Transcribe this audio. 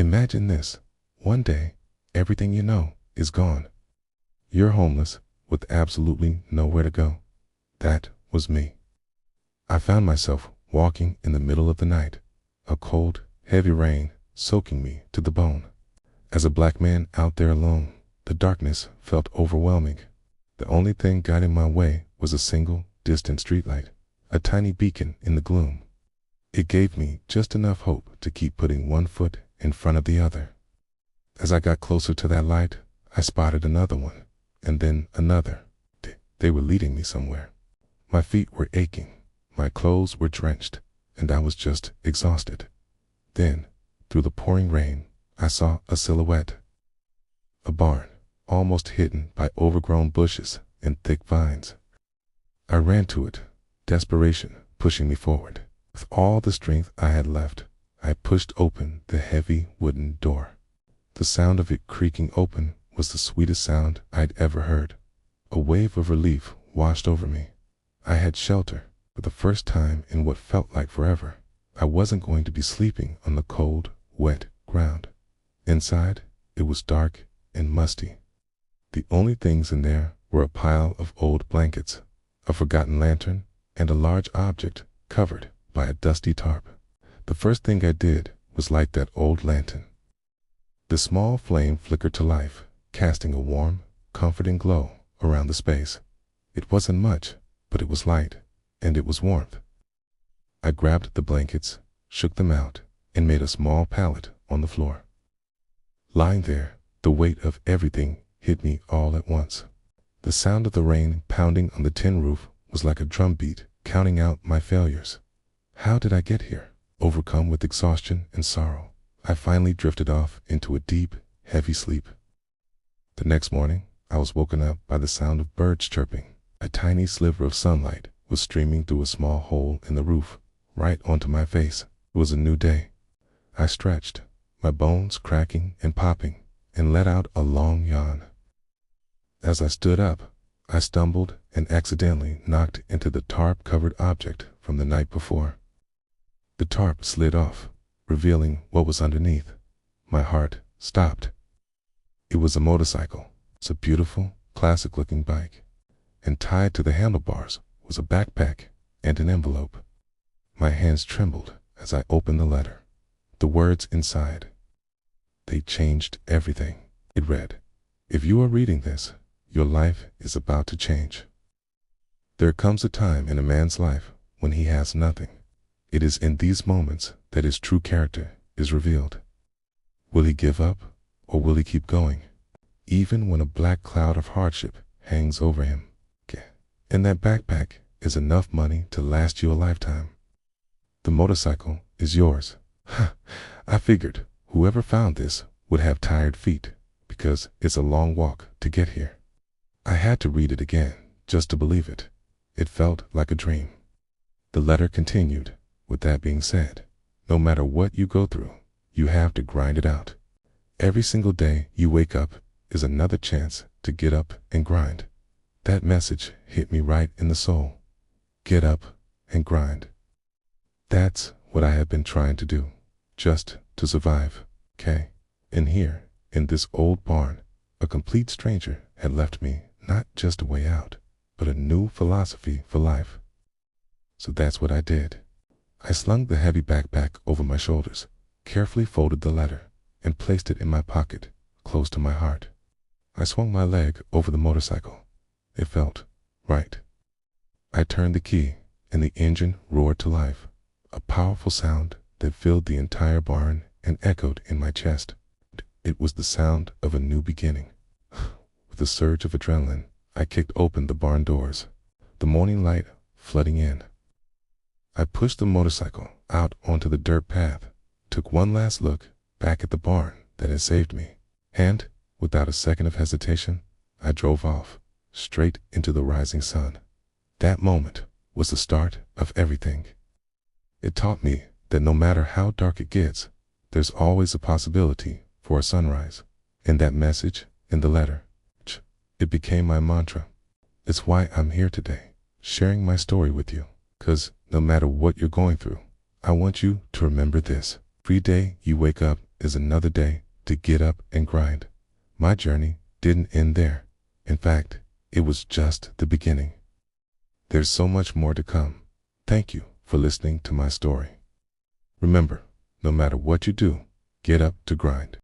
Imagine this. One day, everything you know is gone. You're homeless with absolutely nowhere to go. That was me. I found myself walking in the middle of the night, a cold, heavy rain soaking me to the bone. As a black man out there alone, the darkness felt overwhelming. The only thing guiding my way was a single, distant streetlight, a tiny beacon in the gloom. It gave me just enough hope to keep putting one foot in front of the other. As I got closer to that light, I spotted another one, and then another. They were leading me somewhere. My feet were aching, my clothes were drenched, and I was just exhausted. Then, through the pouring rain, I saw a silhouette. A barn, almost hidden by overgrown bushes and thick vines. I ran to it, desperation pushing me forward. With all the strength I had left, I pushed open the heavy wooden door. The sound of it creaking open was the sweetest sound I'd ever heard. A wave of relief washed over me. I had shelter for the first time in what felt like forever. I wasn't going to be sleeping on the cold, wet ground. Inside, it was dark and musty. The only things in there were a pile of old blankets, a forgotten lantern, and a large object covered by a dusty tarp. The first thing I did was light that old lantern. The small flame flickered to life, casting a warm, comforting glow around the space. It wasn't much, but it was light, and it was warmth. I grabbed the blankets, shook them out, and made a small pallet on the floor. Lying there, the weight of everything hit me all at once. The sound of the rain pounding on the tin roof was like a drumbeat counting out my failures. How did I get here? Overcome with exhaustion and sorrow, I finally drifted off into a deep, heavy sleep. The next morning, I was woken up by the sound of birds chirping. A tiny sliver of sunlight was streaming through a small hole in the roof, right onto my face. It was a new day. I stretched, my bones cracking and popping, and let out a long yawn. As I stood up, I stumbled and accidentally knocked into the tarp-covered object from the night before. The tarp slid off, revealing what was underneath. My heart stopped. It was a motorcycle. It's a beautiful, classic-looking bike, and tied to the handlebars was a backpack and an envelope. My hands trembled as I opened the letter. The words inside. They changed everything. It read, "If you are reading this, your life is about to change. There comes a time in a man's life when he has nothing. It is in these moments that his true character is revealed. Will he give up, or will he keep going, even when a black cloud of hardship hangs over him? And that backpack is enough money to last you a lifetime. The motorcycle is yours." I figured whoever found this would have tired feet, because it's a long walk to get here. I had to read it again just to believe it. It felt like a dream. The letter continued, "With that being said, no matter what you go through, you have to grind it out. Every single day you wake up is another chance to get up and grind." That message hit me right in the soul. Get up and grind. That's what I have been trying to do, just to survive, okay? And here, in this old barn, a complete stranger had left me not just a way out, but a new philosophy for life. So that's what I did. I slung the heavy backpack over my shoulders, carefully folded the letter, and placed it in my pocket, close to my heart. I swung my leg over the motorcycle. It felt right. I turned the key, and the engine roared to life, a powerful sound that filled the entire barn and echoed in my chest. It was the sound of a new beginning. With a surge of adrenaline, I kicked open the barn doors, the morning light flooding in. I pushed the motorcycle out onto the dirt path, took one last look back at the barn that had saved me, and, without a second of hesitation, I drove off, straight into the rising sun. That moment was the start of everything. It taught me that no matter how dark it gets, there's always a possibility for a sunrise. And that message in the letter, it became my mantra. It's why I'm here today, sharing my story with you. 'Cause no matter what you're going through, I want you to remember this. Every day you wake up is another day to get up and grind. My journey didn't end there. In fact, it was just the beginning. There's so much more to come. Thank you for listening to my story. Remember, no matter what you do, get up to grind.